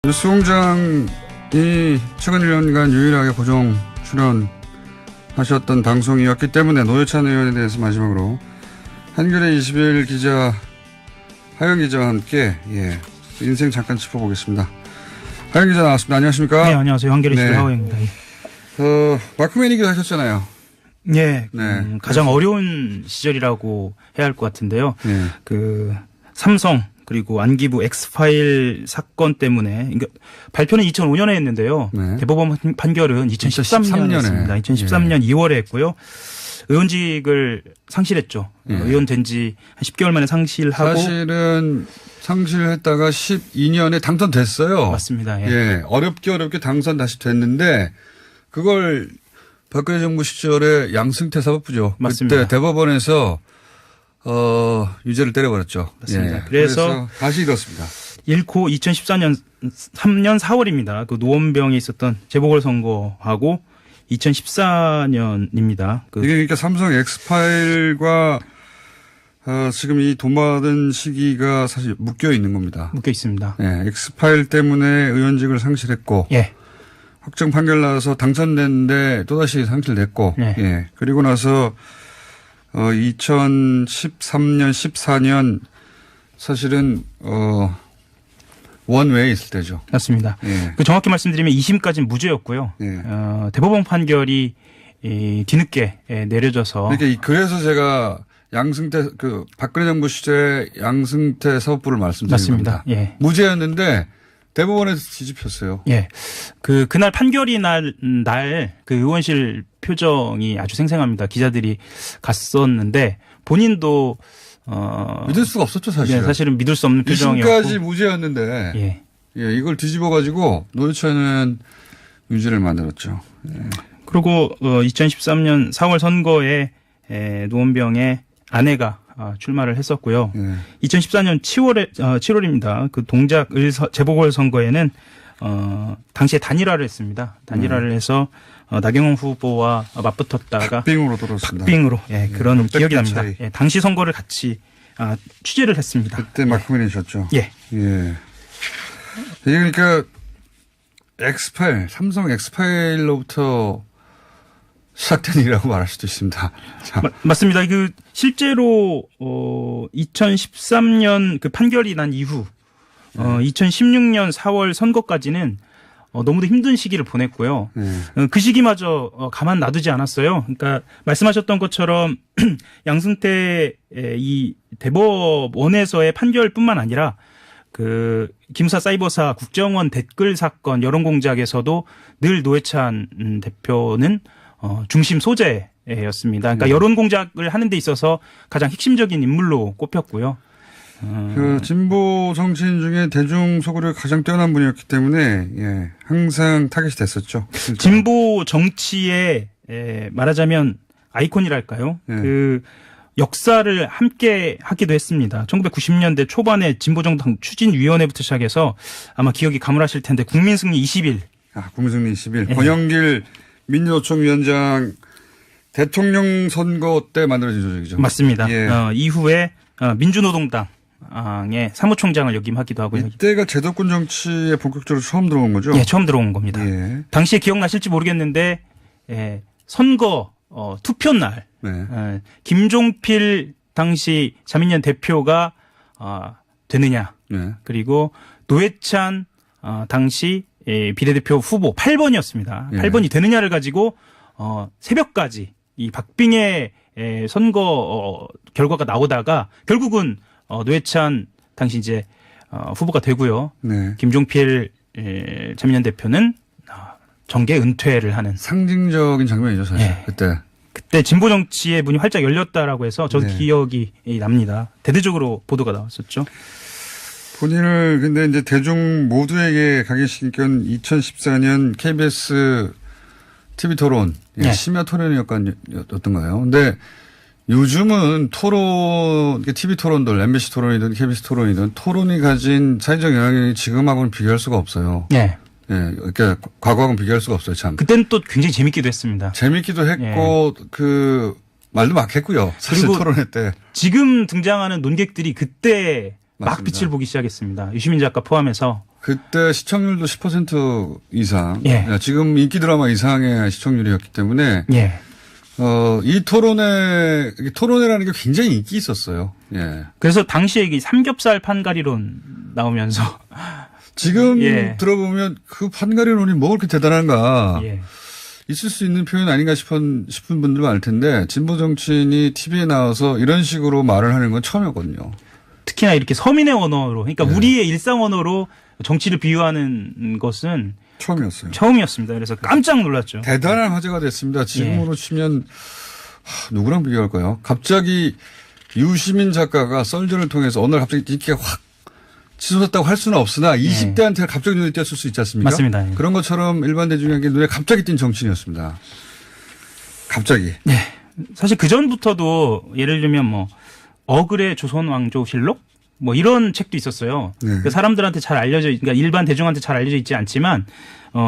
뉴스공장이 최근 1년간 유일하게 고정 출연하셨던 방송이었기 때문에 노회찬 의원에 대해서 마지막으로 한겨레 21 기자 하영 기자와 함께 인생 잠깐 짚어보겠습니다. 하영 기자 나왔습니다. 안녕하십니까? 네, 안녕하세요. 한겨레 21 하영입니다. 마크맨이기도 하셨잖아요. 네, 가장 어려운 시절이라고 해야 할 것 같은데요. 그 삼성 그리고 안기부 엑스파일 사건 때문에 그러니까 발표는 2005년에 했는데요. 대법원 판결은 2013년에 했습니다. 2013년 2월에 했고요. 의원직을 상실했죠. 의원 된 지 한 10개월 만에 상실하고. 사실은 상실했다가 12년에 당선됐어요. 맞습니다. 어렵게 당선 다시 됐는데 그걸 박근혜 정부 시절에 양승태 사법부죠. 맞습니다. 그때 대법원에서 유죄를 때려버렸죠. 맞습니다. 그래서 다시 잃었습니다. 잃고 2014년 3년 4월입니다. 그 노원병에 있었던 재보궐선거하고 2014년입니다. 이게 그러니까 삼성 엑스파일과 지금 이 돈 받은 시기가 사실 묶여 있는 겁니다. 묶여 있습니다. 엑스파일 때문에 의원직을 상실했고 확정 판결 나서 당선됐는데 또다시 상실됐고 그리고 나서 2013년 14년 사실은 원외에 있을 때죠. 맞습니다. 그 정확히 말씀드리면 2심까지는 무죄였고요. 대법원 판결이 뒤늦게 내려져서 그래서 제가 양승태 박근혜 정부 시절 양승태 사법부를 말씀드린 겁니다. 무죄였는데 대법원에서 뒤집혔어요. 그날 판결이 날 그 의원실 표정이 아주 생생합니다. 기자들이 갔었는데 본인도 믿을 수가 없었죠, 사실은. 사실은 믿을 수 없는 표정이었고. 2심까지 무죄였는데 이걸 뒤집어가지고 노회찬은 유죄를 만들었죠. 그리고 2013년 4월 선거에 노원병의 아내가 출마를 했었고요. 2014년 7월입니다. 그 동작 재보궐선거에는 당시에 단일화를 했습니다. 단일화를 해서 나경원 후보와 맞붙었다가 박빙으로 돌았습니다. 박빙으로 그런 기억이 납니다. 당시 선거를 같이 취재를 했습니다. 그때 마크맨이셨죠. 이게 그러니까 엑스파일, 삼성 엑스파일로부터 시작된 일이라고 말할 수도 있습니다. 맞습니다. 실제로 2013년 그 판결이 난 이후 2016년 4월 선거까지는 너무도 힘든 시기를 보냈고요. 그 시기마저 가만 놔두지 않았어요. 그러니까 말씀하셨던 것처럼 양승태 이 대법원에서의 판결뿐만 아니라 그 기무사 사이버사 국정원 댓글 사건 여론 공작에서도 늘 노회찬 대표는 중심 소재였습니다. 그러니까 여론 공작을 하는 데 있어서 가장 핵심적인 인물로 꼽혔고요. 그 진보 정치인 중에 대중 소구를 가장 뛰어난 분이었기 때문에 항상 타겟이 됐었죠. 실제로. 진보 정치의 말하자면 아이콘이랄까요? 그 역사를 함께 하기도 했습니다. 1990년대 초반에 진보정당 추진위원회부터 시작해서 아마 기억이 가물하실 텐데 국민승리 20일. 국민승리 20일. 권영길 민주노총 위원장 대통령 선거 때 만들어진 조직이죠. 맞습니다. 이후에 민주노동당의 사무총장을 역임하기도 하고요. 이때가 제도권 정치에 본격적으로 처음 들어온 거죠? 처음 들어온 겁니다. 당시에 기억나실지 모르겠는데 선거 투표 날 김종필 당시 자민련 대표가 되느냐 그리고 노회찬 당시 비례대표 후보 8번이었습니다. 8번이 되느냐를 가지고 새벽까지 이 박빙의 선거 결과가 나오다가 결국은 노회찬 당시 이제 후보가 되고요. 김종필 자민련 대표는 정계 은퇴를 하는 상징적인 장면이죠, 사실. 그때 진보 정치의 문이 활짝 열렸다라고 해서 저도 기억이 납니다. 대대적으로 보도가 나왔었죠. 본인을 근데 이제 대중 모두에게 각인시킨 2014년 KBS TV 토론, 심야 토론이었던가요? 근데 요즘은 토론, TV 토론들, MBC 토론이든 KBS 토론이든 토론이 가진 사회적 영향력이 지금하고는 비교할 수가 없어요. 그러니까 과거하고는 비교할 수가 없어요, 참. 그때는 또 굉장히 재밌기도 했습니다. 재밌기도 했고, 말도 막 했고요. 사실 토론회 때. 지금 등장하는 논객들이 그때 막 빛을 보기 시작했습니다. 유시민 작가 포함해서. 그때 시청률도 10% 이상. 예. 지금 인기 드라마 이상의 시청률이었기 때문에. 예. 이 토론회라는 게 굉장히 인기 있었어요. 예. 그래서 당시에 이 삼겹살 판가리론 나오면서 지금 예. 들어보면 그 판가리론이 뭐 그렇게 대단한가. 예. 있을 수 있는 표현 아닌가 싶은 분들 많을 텐데 진보 정치인이 TV에 나와서 이런 식으로 말을 하는 건 처음이었거든요. 특히나 이렇게 서민의 언어로, 그러니까 네. 우리의 일상 언어로 정치를 비유하는 것은 처음이었어요. 처음이었습니다. 그래서 깜짝 놀랐죠. 대단한 화제가 됐습니다. 지금으로 치면 누구랑 비교할까요? 갑자기 유시민 작가가 썰전을 통해서 어느 날 갑자기 인기가 확 치솟았다고 할 수는 없으나 20대한테 갑자기 눈에 띄었을 수 있지 않습니까? 맞습니다. 그런 것처럼 일반 대중에게 눈에 갑자기 띈 정치인이었습니다. 갑자기. 네. 사실 그 전부터도 예를 들면 뭐 어글의 조선 왕조실록 뭐 이런 책도 있었어요. 네. 그러니까 사람들한테 잘 그러니까 일반 대중한테 잘 알려져 있지 않지만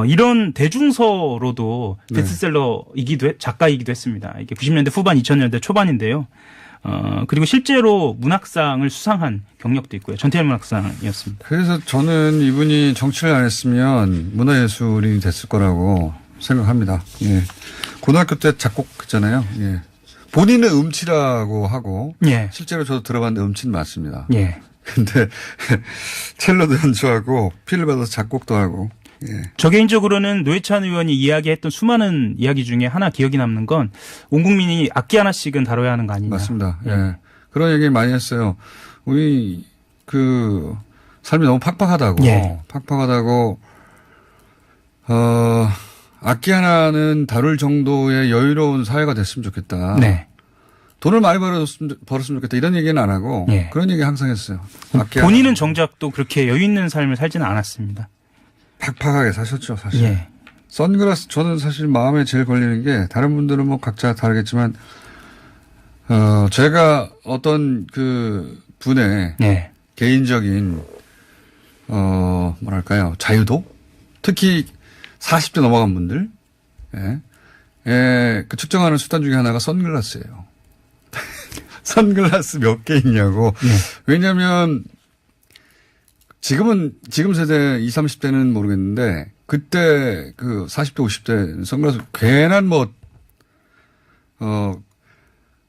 이런 대중서로도 베스트셀러이기도 작가이기도 했습니다. 이게 90년대 후반 2000년대 초반인데요. 그리고 실제로 문학상을 수상한 경력도 있고요. 전태일 문학상이었습니다. 그래서 저는 이분이 정치를 안 했으면 문화예술인이 됐을 거라고 생각합니다. 예. 고등학교 때 작곡했잖아요. 예. 본인은 음치라고 하고 예. 실제로 저도 들어봤는데 음치는 맞습니다. 예. 근데 첼로도 연주하고 피를 받아서 작곡도 하고. 예. 저 개인적으로는 노회찬 의원이 이야기했던 수많은 이야기 중에 하나 기억이 남는 건 온 국민이 악기 하나씩은 다뤄야 하는 거 아니냐. 맞습니다. 예. 그런 얘기 많이 했어요. 우리 삶이 너무 팍팍하다고. 예. 팍팍하다고 악기 하나는 다룰 정도의 여유로운 사회가 됐으면 좋겠다. 네. 돈을 많이 벌었으면 좋겠다. 이런 얘기는 안 하고 예. 그런 얘기 항상 했어요. 본인은 정작 또 그렇게 여유 있는 삶을 살지는 않았습니다. 팍팍하게 사셨죠, 사실. 예. 선글라스 저는 사실 마음에 제일 걸리는 게 다른 분들은 뭐 각자 다르겠지만 제가 어떤 그 분의 예. 개인적인 뭐랄까요 자유도 특히 40대 넘어간 분들 그 측정하는 수단 중에 하나가 선글라스예요. 선글라스 몇 개 있냐고. 예. 왜냐하면 지금 세대 20, 30대는 모르겠는데 그때 그 40대 50대 선글라스 괜한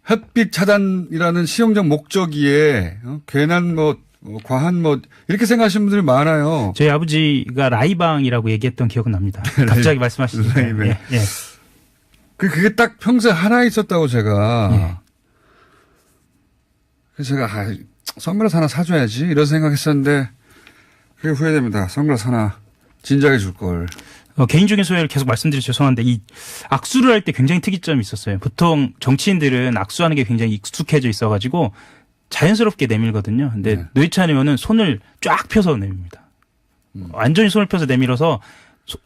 햇빛 차단이라는 시용적 목적이에 괜한 과한 이렇게 생각하시는 분들이 많아요. 저희 아버지가 라이방이라고 얘기했던 기억은 납니다. 갑자기 말씀하시니까. 라이방. 예. 예. 그게 딱 평소에 하나 있었다고 제가. 예. 그래서 제가 선글라스 하나 사줘야지 이런 생각했었는데 그게 후회됩니다. 선글라스 하나 진작에 줄 걸. 개인적인 소회를 계속 말씀드려 죄송한데 이 악수를 할 때 굉장히 특이점이 있었어요. 보통 정치인들은 악수하는 게 굉장히 익숙해져 있어가지고 자연스럽게 내밀거든요. 근데 네. 노회찬 의원은 손을 쫙 펴서 내밉니다. 완전히 손을 펴서 내밀어서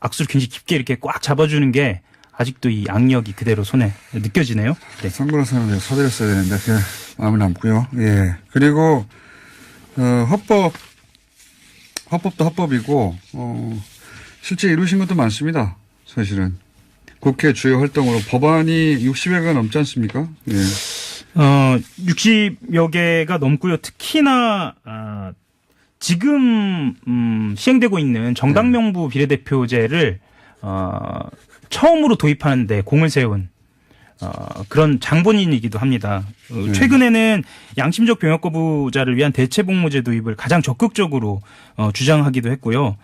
악수를 굉장히 깊게 이렇게 꽉 잡아주는 게 아직도 이 악력이 그대로 손에 느껴지네요. 네. 선글라스 하나 사드렸어야 되는데 그게 마음에 남고요. 예. 그리고 헌법도 헌법이고 실제 이루신 것도 많습니다. 사실은. 국회 주요 활동으로 법안이 60여개가 넘지 않습니까? 예. 60여 개가 넘고요. 특히나 지금 시행되고 있는 정당명부 비례대표제를 처음으로 도입하는데 공을 세운 그런 장본인이기도 합니다. 최근에는 양심적 병역 거부자를 위한 대체복무제 도입을 가장 적극적으로 주장하기도 했고요.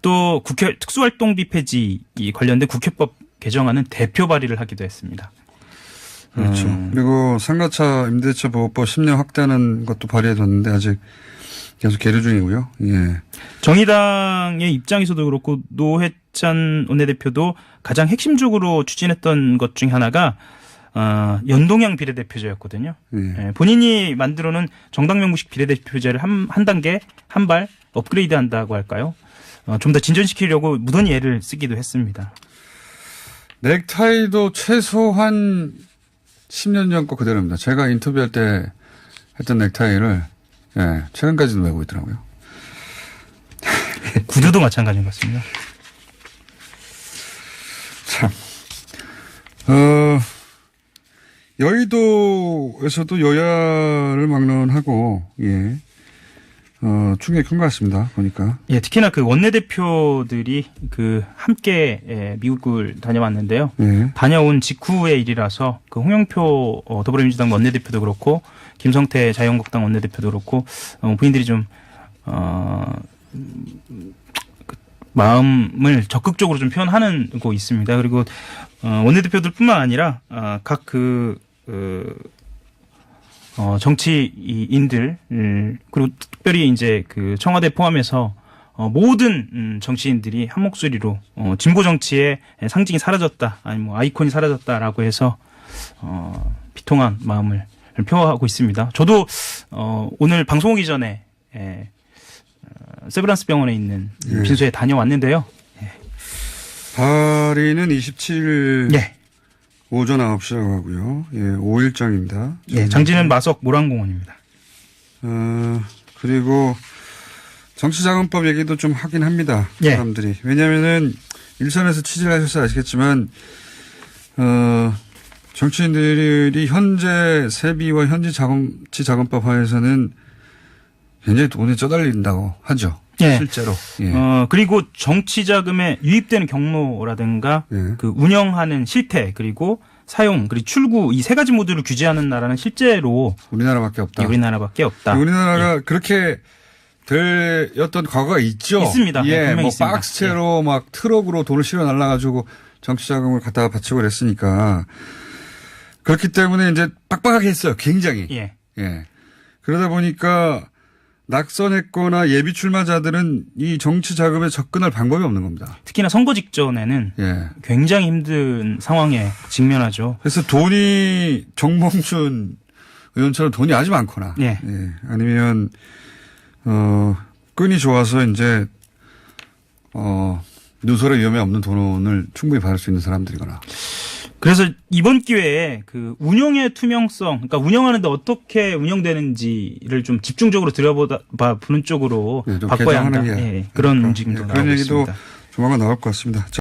또 국회 특수활동비 폐지 관련된 국회법 개정안은 대표 발의를 하기도 했습니다. 그렇죠. 그리고 상가차 임대차 보호법 10년 확대하는 것도 발의해뒀는데 아직 계속 계류 중이고요. 예. 정의당의 입장에서도 그렇고 노회찬 원내대표도 가장 핵심적으로 추진했던 것 중에 하나가 연동형 비례대표제였거든요. 예. 본인이 만들어놓은 정당명부식 비례대표제를 한 단계 한 발 업그레이드한다고 할까요? 좀 더 진전시키려고 무던히 애를 쓰기도 했습니다. 넥타이도 최소한 10년 전 거 그대로입니다. 제가 인터뷰할 때 했던 넥타이를 최근까지도 메고 있더라고요. 구두도 마찬가지인 것 같습니다. 참. 여의도에서도 여야를 막론하고, 예. 충격이 큰 것 같습니다. 보니까. 예, 특히나 그 원내대표들이 그 함께 미국을 다녀왔는데요. 예. 다녀온 직후의 일이라서 그 홍영표 더불어민주당 원내대표도 그렇고 김성태 자유한국당 원내대표도 그렇고 부인들이 좀 마음을 적극적으로 좀 표현하는 거 있습니다. 그리고 원내대표들뿐만 아니라 각 정치인들 그리고 특별히 이제 그 청와대 포함해서 모든 정치인들이 한 목소리로 진보 정치의 상징이 사라졌다, 아니 뭐 아이콘이 사라졌다라고 해서 비통한 마음을 표하고 있습니다. 저도 오늘 방송 오기 전에 세브란스 병원에 있는 예. 빈소에 다녀왔는데요. 발의는 27일 예. 오전 9시라고 하고요. 예, 5일장입니다. 예, 장지는 마석 모란공원입니다. 그리고 정치자금법 얘기도 좀 하긴 합니다. 예. 사람들이. 왜냐면은 일선에서 취재를 하셔서 아시겠지만, 정치인들이 현재 세비와 현지 정치자금법 하에서는 굉장히 돈이 쪼달린다고 하죠. 예. 실제로. 예. 그리고 정치자금에 유입되는 경로라든가 예. 그 운영하는 실태 그리고 사용 그리고 출구 이 세 가지 모두를 규제하는 나라는 실제로 우리나라밖에 없다. 우리나라밖에 없다. 우리나라가 그렇게 되었던 과거가 있죠. 있습니다. 네, 예, 분명히 뭐 있습니다. 박스채로 막 트럭으로 돈을 실어 날라가지고 정치자금을 갖다가 바치고 그랬으니까 그렇기 때문에 이제 빡빡하게 했어요. 굉장히. 예. 예. 그러다 보니까 낙선했거나 예비 출마자들은 이 정치 자금에 접근할 방법이 없는 겁니다. 특히나 선거 직전에는 예. 굉장히 힘든 상황에 직면하죠. 그래서 돈이 정몽준 의원처럼 돈이 아주 많거나, 예. 예. 아니면 끈이 좋아서 이제 누설의 위험이 없는 돈을 충분히 받을 수 있는 사람들이거나. 그래서 이번 기회에 그 운영의 투명성, 그러니까 운영하는데 어떻게 운영되는지를 좀 집중적으로 들여보는 쪽으로 예, 좀 바꿔야 한다. 개정하는 게 예, 그런 움직임도 예, 나오고 그런 얘기도 있습니다. 조만간 나올 것 같습니다.